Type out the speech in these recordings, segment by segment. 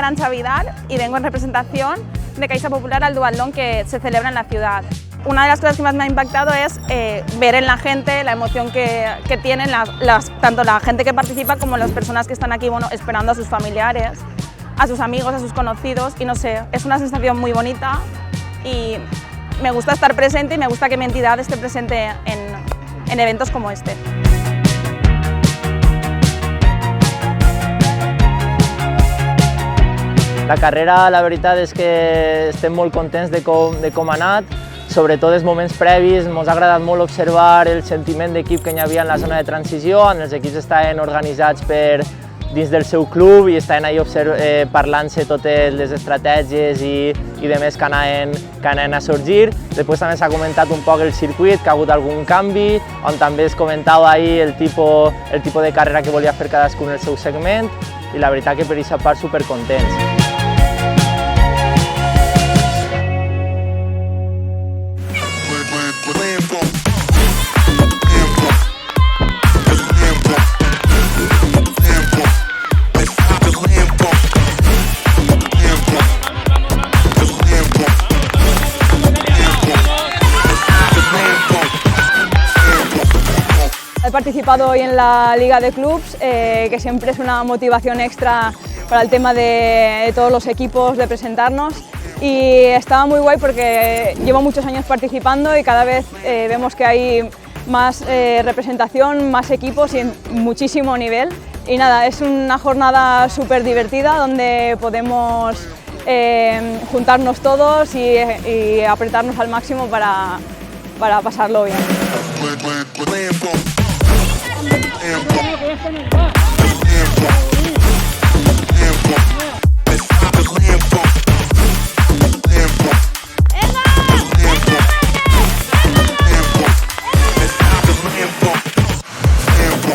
Arantxa Vidal y vengo en representación de Caixa Popular al duatlón que se celebra en la ciudad. Una de las cosas que más me ha impactado es ver en la gente la emoción que tienen tanto la gente que participa como las personas que están aquí esperando a sus familiares, a sus amigos, a sus conocidos, y no sé, es una sensación muy bonita y me gusta estar presente y me gusta que mi entidad esté presente en eventos como este. La carrera, la veritat és que estem molt contents de com ha anat, sobretot els moments previs. Ens ha agradat molt observar el sentiment d'equip que hi havia en la zona de transició, on els equips estaven organitzats dins del seu club i estaven ahí parlant-se totes les estratègies i demés que anaven a sorgir. Després també s'ha comentat un poc el circuit, que ha hagut algun canvi, on també es comentava ahí el tipus de carrera que volia fer cadascun en el seu segment, i la veritat que per aquesta part supercontents. He participado hoy en la Liga de Clubs, que siempre es una motivación extra para el tema de todos los equipos, de presentarnos, y estaba muy guay porque llevo muchos años participando y cada vez vemos que hay más representación, más equipos y en muchísimo nivel. Y nada, es una jornada súper divertida donde podemos juntarnos todos y apretarnos al máximo para pasarlo bien.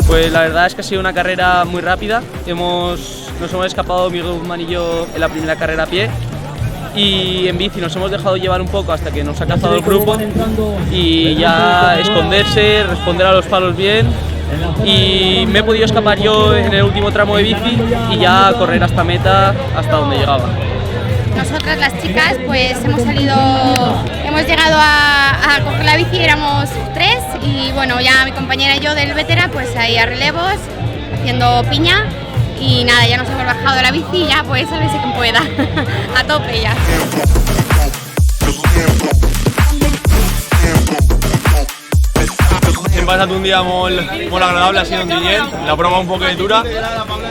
Pues la verdad es que ha sido una carrera muy rápida. Nos hemos escapado Miguel Guzmán y yo en la primera carrera a pie, y en bici nos hemos dejado llevar un poco hasta que nos ha cazado el grupo y ya esconderse, responder a los palos bien, y me he podido escapar yo en el último tramo de bici y ya correr hasta meta, hasta donde llegaba. Nosotras las chicas pues hemos llegado a coger la bici, éramos 3 y bueno, ya mi compañera y yo del Vetera pues ahí a relevos, haciendo piña, y nada, ya nos hemos bajado de la bici y ya pues a ver si quien pueda, a tope ya. Hem passat un dia molt agradable, ha sido un Tinyent, la prova un poc dura,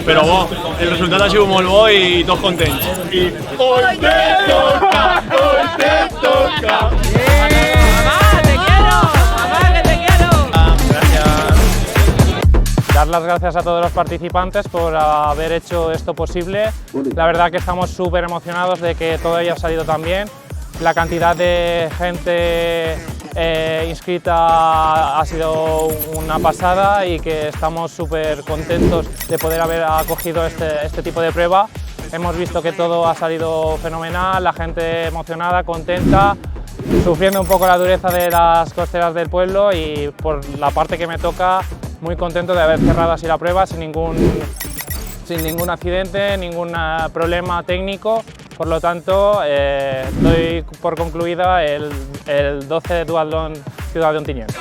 però bo, el resultat ha sigut molt bo i tots contents. I hoy te toca, hoy te toca. Dar las gracias a todos los participantes por haber hecho esto posible. La verdad que estamos súper emocionados de que todo haya salido tan bien. La cantidad de gente inscrita ha sido una pasada y que estamos súper contentos de poder haber acogido este tipo de prueba. Hemos visto que todo ha salido fenomenal, la gente emocionada, contenta, sufriendo un poco la dureza de las costeras del pueblo, y por la parte que me toca, muy contento de haber cerrado así la prueba sin ningún accidente, ningún problema técnico. Por lo tanto, doy por concluida el 12 Duatlón Ciudad de Ontinyent.